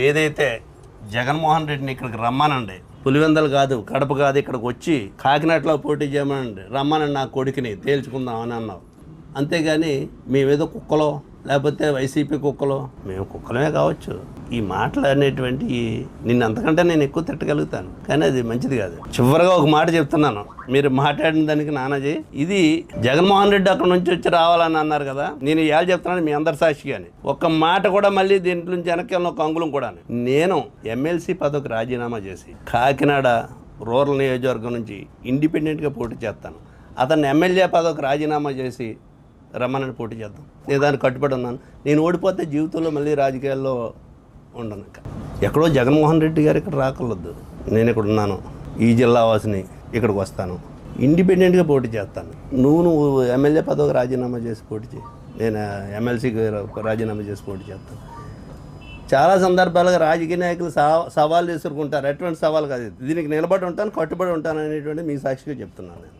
ఏదైతే జగన్మోహన్ రెడ్డిని ఇక్కడికి రమ్మానండి, పులివెందలు కాదు, కడప కాదు, ఇక్కడికి వచ్చి కాకినాడలో పోటీ చేయమనండి, రమ్మానండి నా కొడుకుని తేల్చుకుందాం అని అన్నావు. అంతేగాని మేమేదో కుక్కలో లేకపోతే వైసీపీ కుక్కలో, మేము కుక్కలమే కావచ్చు. ఈ మాటలు అనేటువంటి నిన్ను అంతకంటే నేను ఎక్కువ తిట్టగలుగుతాను, కానీ అది మంచిది కాదు. చివరిగా ఒక మాట చెప్తున్నాను, మీరు మాట్లాడిన దానికి నానాజీ, ఇది జగన్మోహన్ రెడ్డి అక్కడ నుంచి వచ్చి రావాలని అన్నారు కదా, నేను ఇవాళ చెప్తున్నాను మీ అందరి సాక్షిగాని, ఒక్క మాట కూడా మళ్ళీ దీంట్లో నుంచి వెనక్కి వెళ్ళిన ఒక అంగుళం కూడా. నేను ఎమ్మెల్సీ పదవికి రాజీనామా చేసి కాకినాడ రూరల్ నియోజకవర్గం నుంచి ఇండిపెండెంట్గా పోటీ చేస్తాను. అతన్ని ఎమ్మెల్యే పదవికి రాజీనామా చేసి రమ్మని పోటీ చేద్దాం. నేను దానికి కట్టుబడి ఉన్నాను. నేను ఓడిపోతే జీవితంలో మళ్ళీ రాజకీయాల్లో ఉండను. ఎక్కడో జగన్మోహన్ రెడ్డి గారు ఇక్కడ రాకూడదు. నేను ఇక్కడ ఉన్నాను, ఈ జిల్లా వాసిని, ఇక్కడికి వస్తాను, ఇండిపెండెంట్గా పోటీ చేస్తాను. నువ్వు ఎమ్మెల్యే పదవికి రాజీనామా చేసి పోటీ చేయి, నేను ఎమ్మెల్సీకి రాజీనామా చేసి పోటీ చేస్తాను. చాలా సందర్భాలుగా రాజకీయ నాయకులు సవాళ్ళు ఎదుర్కొంటారు. ఎటువంటి సవాల్ కాదు, దీనికి నిలబడి ఉంటాను, కట్టుబడి ఉంటాను అనేటువంటి మీ సాక్షిగా చెప్తున్నాను నేను.